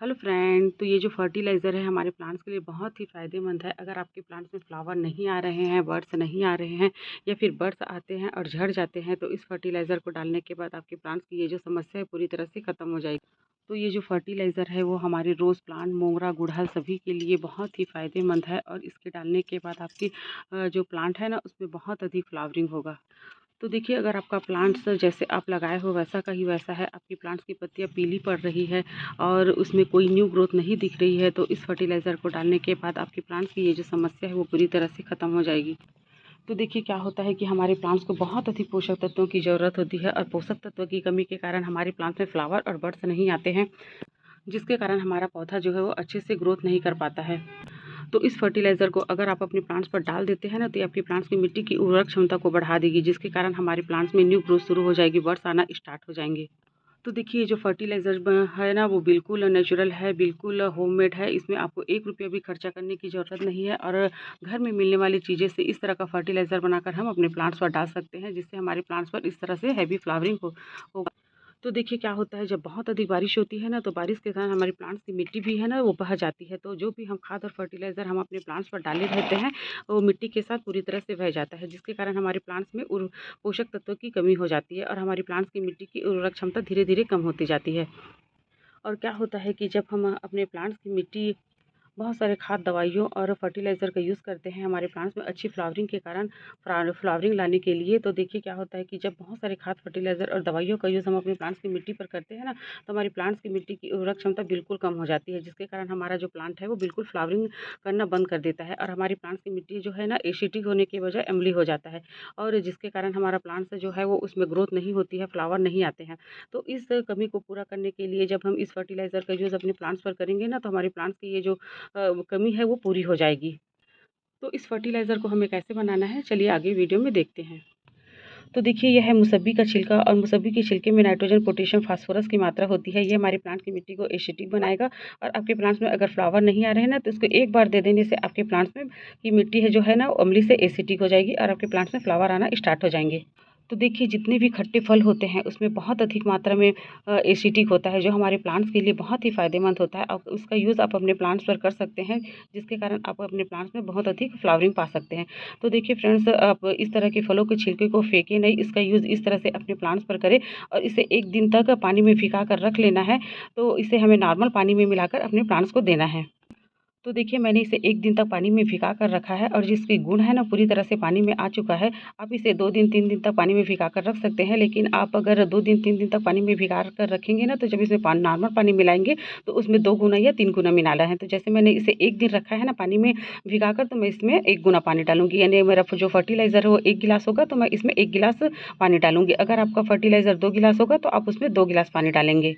Hello friend, तो ये जो फर्टिलाइज़र है हमारे प्लांट्स के लिए बहुत ही फ़ायदेमंद है। अगर आपके प्लांट्स में फ्लावर नहीं आ रहे हैं, बर्ड्स नहीं आ रहे हैं या फिर बर्ड्स आते हैं और झड़ जाते हैं, तो इस फर्टिलाइज़र को डालने के बाद आपके प्लांट्स की ये जो समस्या है पूरी तरह से ख़त्म हो जाएगी। तो ये जो फर्टिलाइज़र है वो हमारे रोज़ प्लांट, मोगरा, गुड़हल सभी के लिए बहुत ही फ़ायदेमंद है और इसके डालने के बाद आपकी जो प्लांट है ना उसमें बहुत अधिक फ्लावरिंग होगा। तो देखिए, अगर आपका प्लांट्स जैसे आप लगाए हो वैसा का ही वैसा है, आपकी प्लांट्स की पत्तियाँ पीली पड़ रही है और उसमें कोई न्यू ग्रोथ नहीं दिख रही है, तो इस फर्टिलाइज़र को डालने के बाद आपके प्लांट्स की ये जो समस्या है वो पूरी तरह से ख़त्म हो जाएगी। तो देखिए, क्या होता है कि हमारे प्लांट्स को बहुत अधिक पोषक तत्वों की ज़रूरत होती है और पोषक तत्वों की कमी के कारण हमारे प्लांट्स में फ्लावर और बड्स नहीं आते हैं, जिसके कारण हमारा पौधा जो है वो अच्छे से ग्रोथ नहीं कर पाता है। तो इस फर्टिलाइज़र को अगर आप अपने प्लांट्स पर डाल देते हैं ना, तो ये आपके प्लांट्स की मिट्टी की उर्वरक क्षमता को बढ़ा देगी, जिसके कारण हमारे प्लांट्स में न्यू ग्रोथ शुरू हो जाएगी, बड्स आना स्टार्ट हो जाएंगे। तो देखिए, जो फर्टिलाइज़र है ना वो बिल्कुल नेचुरल है, बिल्कुल होममेड है। इसमें आपको 1 रुपया भी खर्चा करने की ज़रूरत नहीं है और घर में मिलने वाली चीज़ें से इस तरह का फर्टिलाइज़र बनाकर हम अपने प्लांट्स पर डाल सकते हैं, जिससे हमारे प्लांट्स पर इस तरह से हैवी फ्लावरिंग होगा। तो देखिए, क्या होता है जब बहुत अधिक बारिश होती है ना, तो बारिश के कारण हमारे प्लांट्स की मिट्टी भी है ना वो बह जाती है। तो जो भी हम खाद और फर्टिलाइज़र हम अपने प्लांट्स पर डाले रहते हैं, वो मिट्टी के साथ पूरी तरह से बह जाता है, जिसके कारण हमारे प्लांट्स में पोषक तत्वों की कमी हो जाती है और हमारी प्लांट्स की मिट्टी की उर्वरक क्षमता धीरे धीरे कम होती जाती है। और क्या होता है कि जब हम अपने प्लांट्स की मिट्टी बहुत सारे खाद, दवाइयों और फर्टिलाइज़र का यूज़ करते हैं हमारे प्लांट्स में अच्छी फ्लावरिंग के कारण, फ्लावरिंग लाने के लिए। तो देखिए, क्या होता है कि जब बहुत सारे खाद, फर्टिलाइज़र और दवाइयों का यूज़ हम अपने प्लांट्स की मिट्टी पर करते हैं ना, तो हमारी प्लांट्स की मिट्टी की उर्वरक क्षमता बिल्कुल कम हो जाती है, जिसके कारण हमारा जो प्लांट है वो बिल्कुल फ्लावरिंग करना बंद कर देता है और हमारी प्लांट्स की मिट्टी जो है ना एसिडिक होने की बजाय अम्लीय हो जाता है और जिसके कारण हमारा प्लांट्स जो है वो उसमें ग्रोथ नहीं होती है, फ्लावर नहीं आते हैं। तो इस कमी को पूरा करने के लिए जब हम इस फर्टिलाइज़र का यूज़ अपने प्लांट्स पर करेंगे ना, तो हमारे प्लांट्स की ये जो कमी है वो पूरी हो जाएगी। तो इस फर्टिलाइज़र को हमें कैसे बनाना है, चलिए आगे वीडियो में देखते हैं। तो देखिए, यह है मुसब्बी का छिलका और मुसब्बी के छिलके में नाइट्रोजन, पोटेशियम, फास्फोरस की मात्रा होती है। ये हमारे प्लांट की मिट्टी को एसिडिक बनाएगा और आपके प्लांट्स में अगर फ्लावर नहीं आ रहे हैं ना, तो इसको एक बार दे देने से आपके प्लांट्स में की मिट्टी है जो है ना वो अम्लीय से एसिडिक हो जाएगी और आपके प्लांट्स में फ्लावर आना स्टार्ट हो जाएंगे। तो देखिए, जितने भी खट्टे फल होते हैं उसमें बहुत अधिक मात्रा में एसिडिक होता है, जो हमारे प्लांट्स के लिए बहुत ही फ़ायदेमंद होता है। आप उसका यूज़ आप अपने प्लांट्स पर कर सकते हैं, जिसके कारण आप अपने प्लांट्स में बहुत अधिक फ्लावरिंग पा सकते हैं। तो देखिए फ्रेंड्स, आप इस तरह के फलों के छिलके को फेंकें नहीं, इसका यूज़ इस तरह से अपने प्लांट्स पर करें और इसे 1 दिन तक पानी में भिगा कर रख लेना है। तो इसे हमें नॉर्मल पानी में मिलाकर अपने प्लांट्स को देना है। तो देखिए, मैंने इसे 1 दिन तक पानी में भिगा कर रखा है और जिसके गुण है ना पूरी तरह से पानी में आ चुका है। आप इसे 2 दिन 3 दिन तक पानी में भिगा कर रख सकते हैं, लेकिन आप अगर 2 दिन 3 दिन तक पानी में भिगा कर रखेंगे ना, तो जब इसमें नॉर्मल पानी मिलाएँगे तो उसमें 2 गुना या 3 गुना मिलाना है। तो जैसे मैंने इसे 1 दिन रखा है ना पानी में भिगाकर, तो मैं इसमें 1 गुना पानी डालूँगी, यानी मेरा जो फर्टिलाइज़र है वो 1 गिलास होगा तो मैं इसमें 1 गिलास पानी डालूँगी। अगर आपका फर्टिलाइज़र 2 गिलास होगा तो आप उसमें 2 गिलास पानी डालेंगे।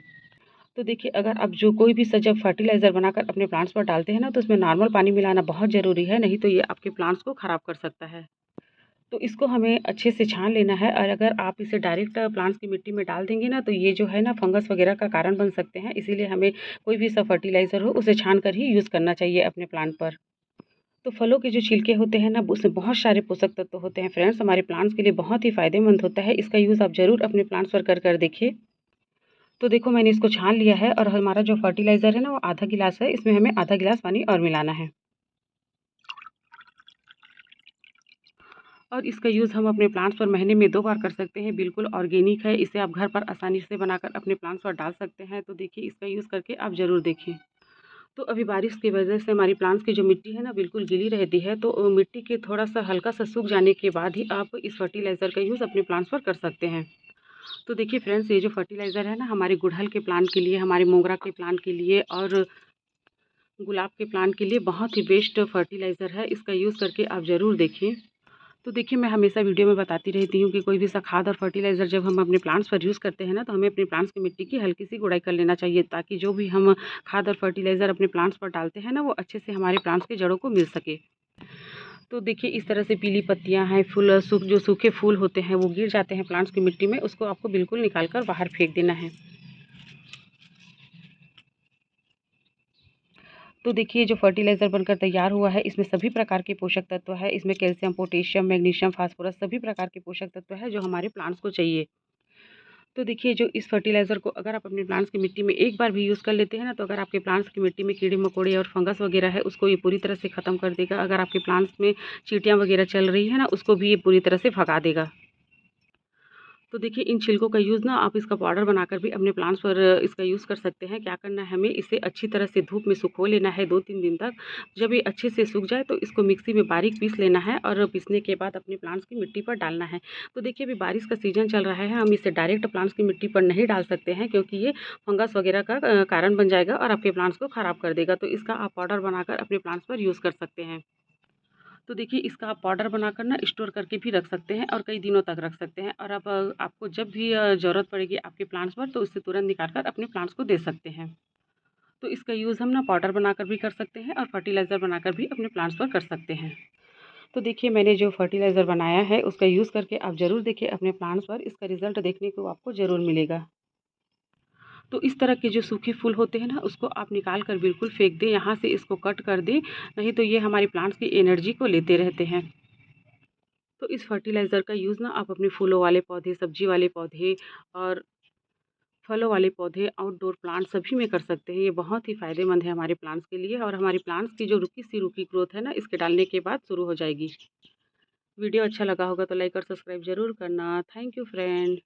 तो देखिए, अगर आप जो कोई भी जब फर्टिलाइज़र बनाकर अपने प्लांट्स पर डालते हैं ना, तो उसमें नॉर्मल पानी मिलाना बहुत ज़रूरी है, नहीं तो ये आपके प्लांट्स को ख़राब कर सकता है। तो इसको हमें अच्छे से छान लेना है और अगर आप इसे डायरेक्ट प्लांट्स की मिट्टी में डाल देंगे ना, तो ये जो है ना फंगस वगैरह का कारण बन सकते हैं। इसीलिए हमें कोई भी सा फर्टिलाइज़र हो उसे छान कर ही यूज़ करना चाहिए अपने प्लांट पर। तो फलों के जो छिलके होते हैं ना, उसमें बहुत सारे पोषक तत्व होते हैं फ्रेंड्स, हमारे प्लांट्स के लिए बहुत ही फ़ायदेमंद होता है। इसका यूज़ आप ज़रूर अपने प्लांट्स पर कर देखिए। तो देखो, मैंने इसको छान लिया है और हमारा जो फर्टिलाइज़र है ना वो आधा गिलास है, इसमें हमें आधा गिलास पानी और मिलाना है। और इसका यूज़ हम अपने प्लांट्स पर महीने में 2 बार कर सकते हैं, बिल्कुल ऑर्गेनिक है, इसे आप घर पर आसानी से बनाकर अपने प्लांट्स पर डाल सकते हैं। तो देखिए, इसका यूज़ करके आप ज़रूर देखें। तो अभी बारिश की वजह से हमारी प्लांट्स की जो मिट्टी है ना बिल्कुल गीली रहती है, तो मिट्टी के थोड़ा-सा हल्का-सा सूख जाने के बाद ही आप इस फर्टिलाइज़र का यूज़ अपने प्लांट्स पर कर सकते हैं। तो देखिए फ्रेंड्स, ये जो फर्टिलाइज़र है ना हमारे गुड़हल के प्लांट के लिए, हमारे मोगरा के प्लांट के लिए और गुलाब के प्लांट के लिए बहुत ही बेस्ट फर्टिलाइज़र है। इसका यूज़ करके आप ज़रूर देखिए। तो देखिए, मैं हमेशा वीडियो में बताती रहती हूँ कि कोई भी सा खाद और फर्टिलाइज़र जब हम अपने प्लांट्स पर यूज़ करते हैं ना, तो हमें अपने प्लांट्स की मिट्टी की हल्की सी गुड़ाई कर लेना चाहिए, ताकि जो भी हम खाद और फर्टिलाइज़र अपने प्लांट्स पर डालते हैं ना, वो अच्छे से हमारे प्लांट्स की जड़ों को मिल सके। तो देखिए, इस तरह से पीली पत्तियाँ हैं, फूल जो सूखे फूल होते हैं वो गिर जाते हैं प्लांट्स की मिट्टी में, उसको आपको बिल्कुल निकाल कर बाहर फेंक देना है। तो देखिए, जो फर्टिलाइज़र बनकर तैयार हुआ है, इसमें सभी प्रकार के पोषक तत्व है। इसमें कैल्शियम, पोटेशियम, मैग्नीशियम, फास्फोरस सभी प्रकार के पोषक तत्व है जो हमारे प्लांट्स को चाहिए। तो देखिए, जो इस फर्टिलाइज़र को अगर आप अपने प्लांट्स की मिट्टी में एक बार भी यूज़ कर लेते हैं ना, तो अगर आपके प्लांट्स की मिट्टी में कीड़े-मकोड़े और फंगस वगैरह है, उसको ये पूरी तरह से ख़त्म कर देगा। अगर आपके प्लांट्स में चींटियाँ वगैरह चल रही हैं ना, उसको भी ये पूरी तरह से भगा देगा। तो देखिए, इन छिलकों का यूज़ ना आप इसका पाउडर बनाकर भी अपने प्लांट्स पर इसका यूज़ कर सकते हैं। क्या करना है हमें, इसे अच्छी तरह से धूप में सुखो लेना है 2-3 दिन तक। जब ये अच्छे से सूख जाए तो इसको मिक्सी में बारीक पीस लेना है और पीसने के बाद अपने प्लांट्स की मिट्टी पर डालना है। तो देखिए, अभी बारिश का सीज़न चल रहा है, हम इसे डायरेक्ट प्लांट्स की मिट्टी पर नहीं डाल सकते हैं, क्योंकि ये फंगस वगैरह का कारण बन जाएगा और आपके प्लांट्स को ख़राब कर देगा। तो इसका आप पाउडर बनाकर अपने प्लांट्स पर यूज़ कर सकते हैं। तो देखिए, इसका आप पाउडर बनाकर ना स्टोर करके भी रख सकते हैं और कई दिनों तक रख सकते हैं, और अब आपको जब भी ज़रूरत पड़ेगी आपके प्लांट्स पर, तो उससे तुरंत निकाल कर अपने प्लांट्स को दे सकते हैं। तो इसका यूज़ हम ना पाउडर बनाकर भी कर सकते हैं और फर्टिलाइज़र बनाकर भी अपने प्लांट्स पर कर सकते हैं। तो देखिए, मैंने जो फर्टिलाइज़र बनाया है उसका यूज़ करके आप ज़रूर देखिए अपने प्लांट्स पर, इसका रिज़ल्ट देखने को आपको ज़रूर मिलेगा। तो इस तरह के जो सूखे फूल होते हैं ना, उसको आप निकाल कर बिल्कुल फेंक दें, यहाँ से इसको कट कर दें, नहीं तो ये हमारे प्लांट्स की एनर्जी को लेते रहते हैं। तो इस फर्टिलाइज़र का यूज़ ना आप अपने फूलों वाले पौधे, सब्जी वाले पौधे और फलों वाले पौधे, आउटडोर प्लांट सभी में कर सकते हैं। ये बहुत ही फ़ायदेमंद है हमारे प्लांट्स के लिए, और हमारे प्लांट्स की जो रुकी ग्रोथ है ना, इसके डालने के बाद शुरू हो जाएगी। वीडियो अच्छा लगा होगा तो लाइक और सब्सक्राइब ज़रूर करना। Thank you friend.